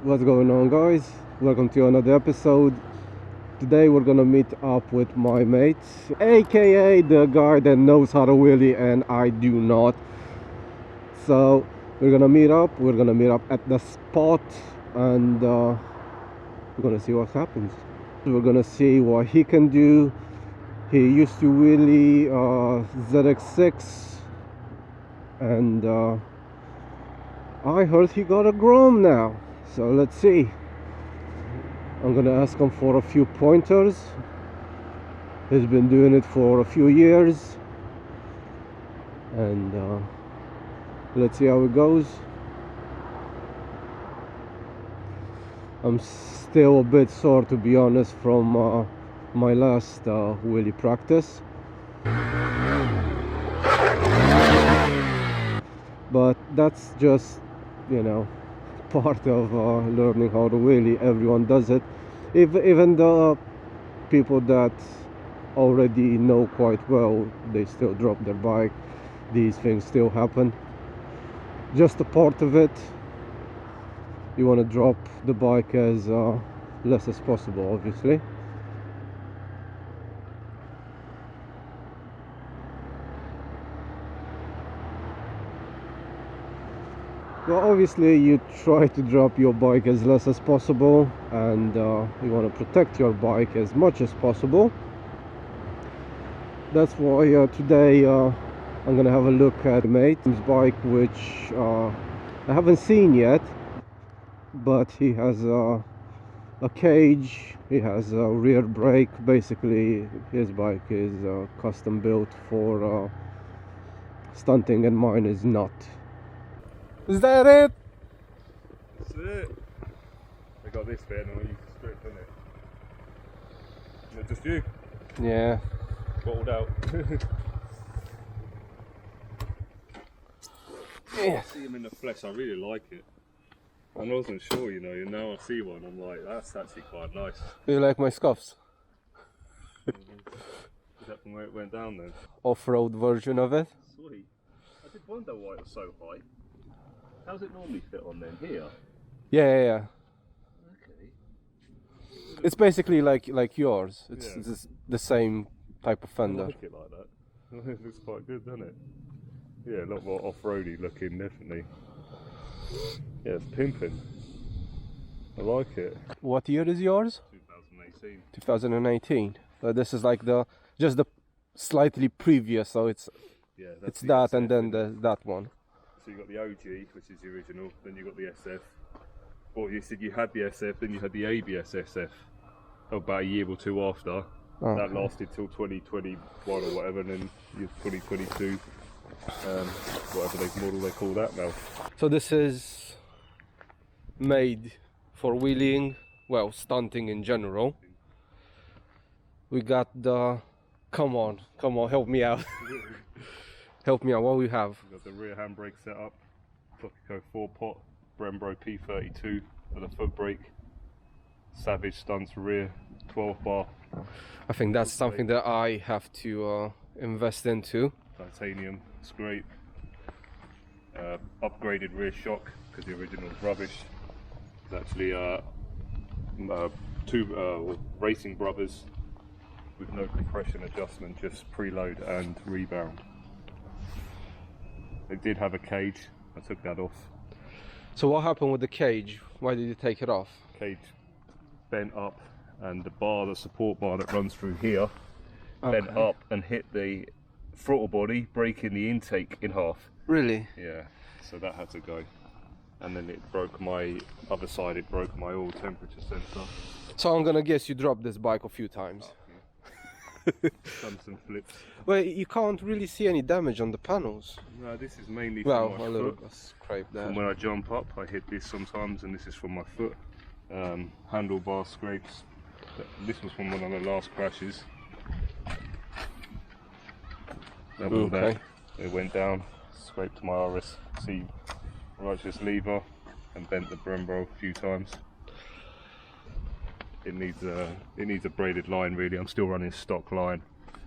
What's going on, guys? Welcome to another episode. Today we're gonna meet up with my mate, aka the guy that knows how to wheelie and I do not. So we're gonna meet up at the spot, and we're gonna see what happens. We're gonna see what he can do. He used to wheelie ZX6, and I heard he got a GROM now, so let's see. I'm gonna ask him for a few pointers. He's been doing it for a few years, and let's see how it goes. I'm still a bit sore, to be honest, from my last wheelie practice, but that's just, you know, part of learning how to wheelie. Everyone does it, even the people that already know quite well, they still drop their bike. These things still happen, just a part of it. You want to drop the bike as less as possible, obviously. Well, obviously you try to drop your bike as less as possible, and you want to protect your bike as much as possible. That's why today I'm gonna have a look at mate's bike, which I haven't seen yet, but he has a cage, he has a rear brake. Basically his bike is custom built for stunting, and mine is not. Is that it? That's it. They got this bit and we use the strip, isn't it? Is it just you? Yeah. Bottled out. Yeah. I see him in the flesh, I really like it. I wasn't sure, you know, and now I see one, I'm like, that's actually quite nice. Do you like my scuffs? Is that from where it went down then? Off-road version of it. Sweet. I did wonder why it was so high. How's it normally fit on then? Here? Yeah. Okay. It's basically like yours. It's Yeah. the same type of I fender. like it like that. It looks quite good, doesn't it? Yeah, a lot more off-roady looking, definitely. Yeah, it's pimping. I like it. What year is yours? 2018. 2018. This is like just the slightly previous, so it's the that, SF, and then isn't it? that one. So you got the OG, which is the original, then you got the SF. Or you said you had the SF, then you had the ABS SF. About a year or two after. Oh, That okay. lasted till 2021 or whatever, and then you 2022. Whatever model they call that now. So this is made for wheeling, well, stunting in general. We got the, come on, help me out. Help me out, what we have? We've got the rear handbrake set up, Tokico 4-pot, Brembo P32 with a foot brake, Savage Stunts rear 12 bar. I think that's something that I have to invest into. Titanium, it's great. Upgraded rear shock because the original's rubbish. It's actually two Racing Brothers with no compression adjustment, just preload and rebound. They did have a cage, I took that off. So what happened with the cage? Why did you take it off? Cage bent up, and the bar, the support bar that runs through here, bent up and hit the throttle body, breaking the intake in half. Really? Yeah, so that had to go. And then it broke my other side, it broke my oil temperature sensor. So I'm gonna guess you dropped this bike a few times. Done some flips. Well, you can't really see any damage on the panels. No, this is mainly Well, from my a little foot. scrape there. From when I jump up, I hit this sometimes, and this is from my foot. Handlebar scrapes. This was from one of the last crashes. That was Okay. that. It went down, scraped my RSC righteous lever, and bent the Brembo a few times. It needs a braided line, really. I'm still running stock line.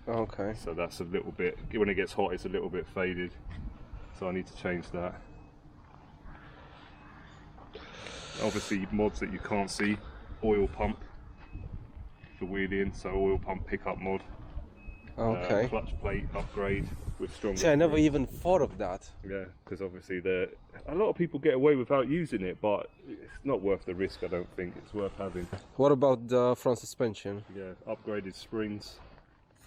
Okay. So that's a little bit, when it gets hot, it's a little bit faded. So I need to change that. Obviously mods that you can't see, oil pump for wheeling, so oil pump pickup mod. Okay. Clutch plate upgrade with stronger. See, I never even thought of that. Yeah, because obviously a lot of people get away without using it, but it's not worth the risk. I don't think it's worth having. What about the front suspension? Yeah, upgraded springs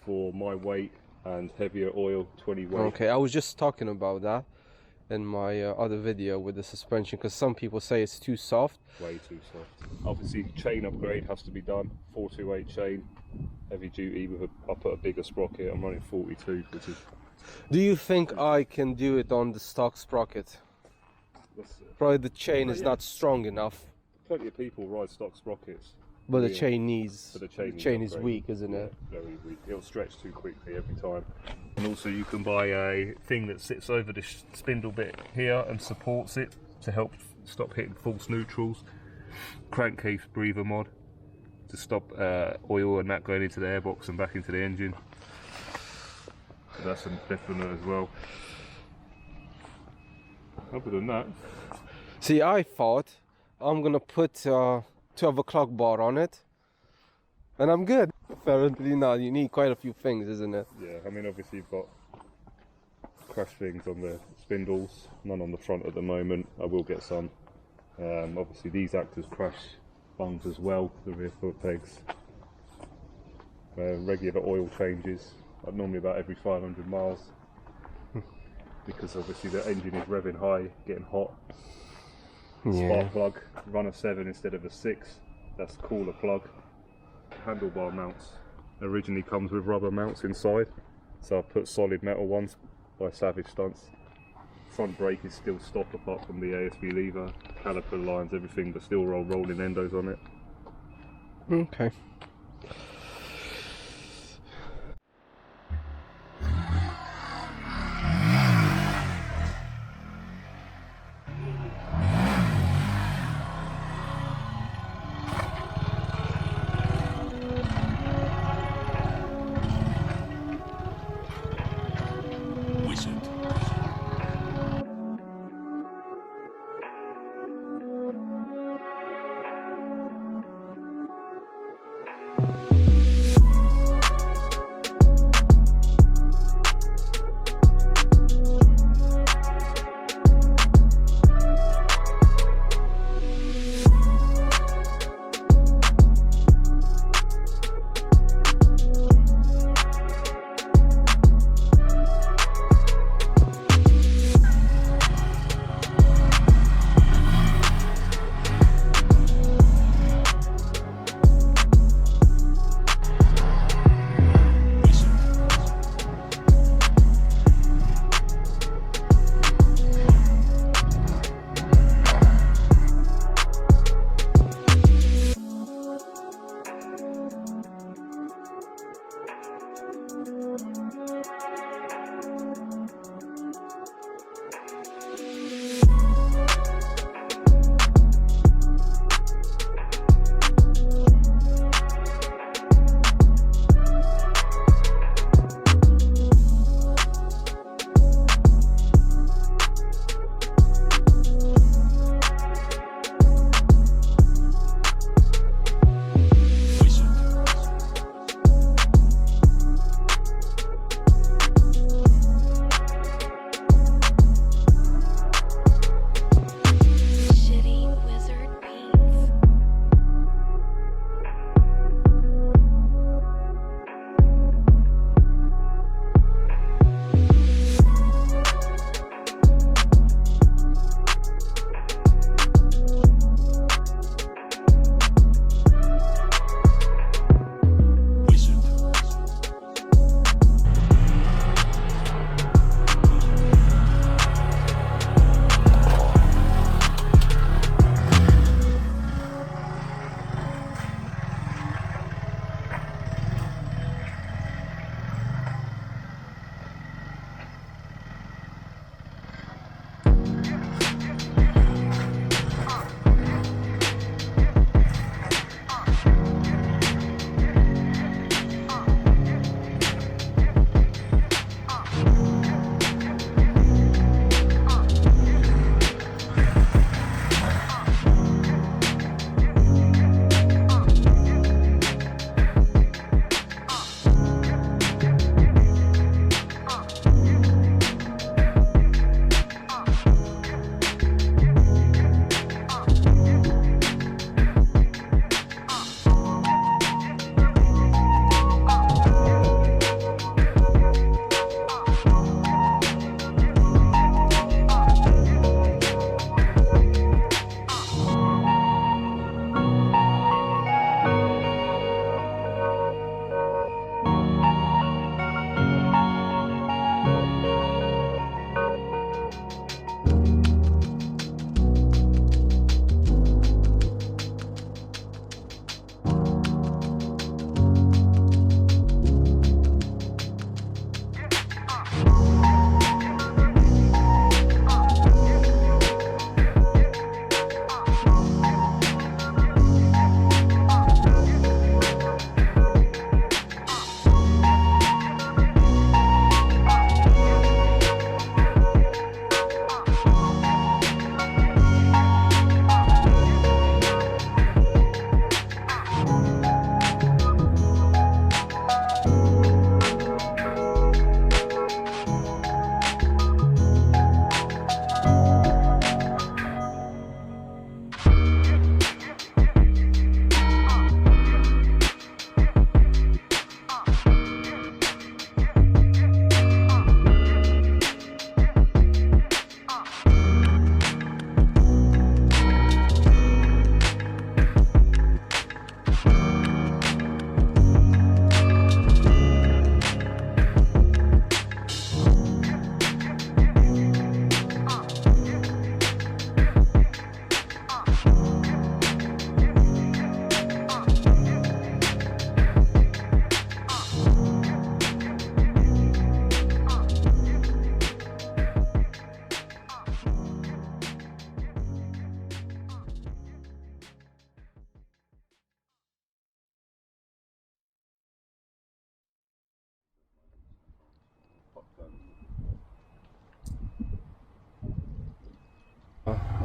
for my weight and heavier oil, 20 weight. Okay, I was just talking about that in my other video with the suspension, because some people say it's too soft. Way too soft. Obviously, chain upgrade has to be done. 428 chain, heavy duty. I'll put a bigger sprocket. I'm running 42, which is. Do you think I can do it on the stock sprocket? Probably the chain is not strong enough. Plenty of people ride stock sprockets. But the chain needs. But the chain is weak, isn't it? Very weak. It'll stretch too quickly every time. And also, you can buy a thing that sits over the spindle bit here and supports it to help stop hitting false neutrals. Crankcase breather mod to stop oil and that going into the airbox and back into the engine. So that's a definite as well. Other than that, see, I thought I'm gonna put 12 o'clock bar on it and I'm good. Apparently not. You need quite a few things, isn't it? yeah, I mean, obviously you've got crash things on the spindles, none on the front at the moment. I will get some. Obviously these act as crash bungs as well, the rear foot pegs. Regular oil changes, normally about every 500 miles. Because obviously the engine is revving high, getting hot. Spark plug, run a 7 instead of a 6. That's cooler plug. Handlebar mounts originally comes with rubber mounts inside, so I've put solid metal ones by Savage Stunts. Front brake is still stock apart from the ASB lever, caliper lines, everything, but still rolling endos on it. Okay.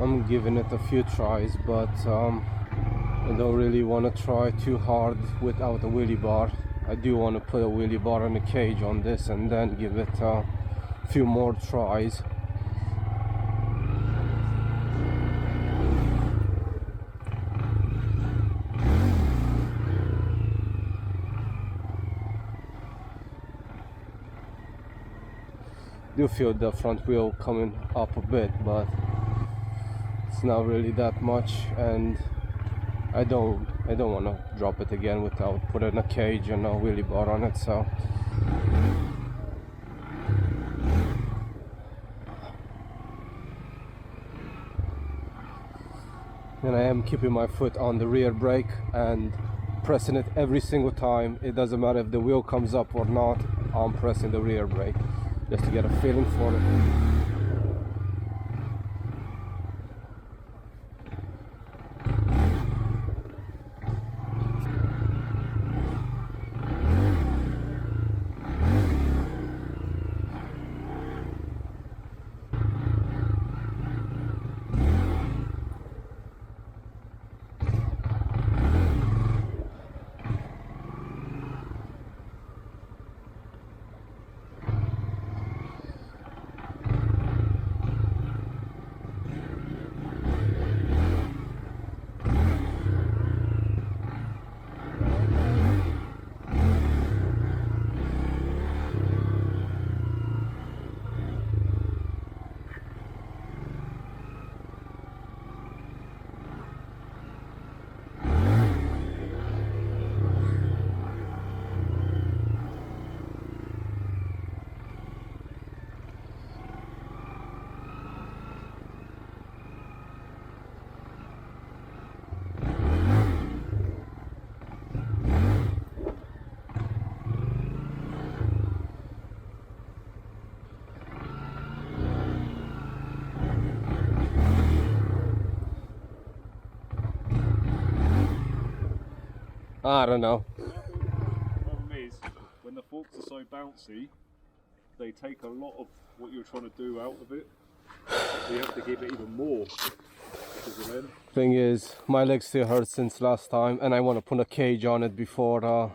I'm giving it a few tries, but I don't really want to try too hard without a wheelie bar. I do want to put a wheelie bar and a cage on this and then give it a few more tries. Do feel the front wheel coming up a bit, but it's not really that much, and I don't want to drop it again without putting a cage and a wheelie bar on it. So and I am keeping my foot on the rear brake and pressing it every single time. It doesn't matter if the wheel comes up or not, I'm pressing the rear brake just to get a feeling for it. I don't know. The problem is, when the forks are so bouncy, they take a lot of what you're trying to do out of it. So you have to give it even more. Because of them. Thing is, my leg still hurts since last time, and I want to put a cage on it before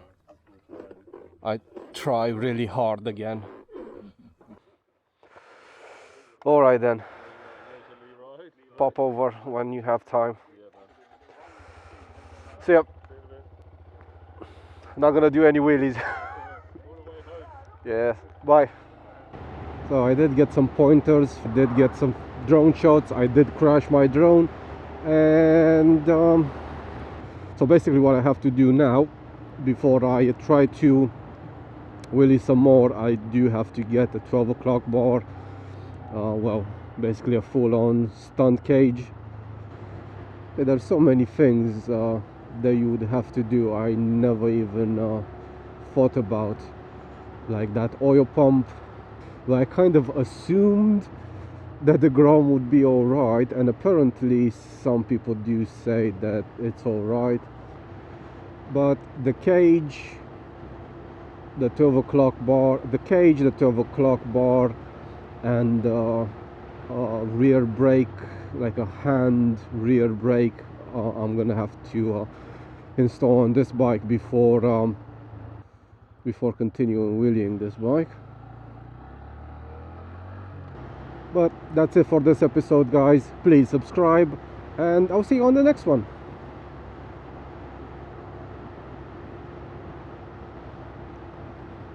I try really hard again. Alright then. Pop over when you have time. See ya. Not gonna do any wheelies. Yeah, bye. So I did get some pointers, did get some drone shots. I did crash my drone, and so basically what I have to do now, before I try to wheelie some more, I do have to get a 12 o'clock bar, well, basically a full-on stunt cage. There's so many things that you would have to do. I never even thought about, like that oil pump. But I kind of assumed that the GROM would be alright, and apparently some people do say that it's alright. But the cage, the 12 o'clock bar, the cage, the 12 o'clock bar, and rear brake, like a hand rear brake, I'm gonna have to install on this bike before continuing wheeling this bike. But that's it for this episode, guys. Please subscribe, and I'll see you on the next one.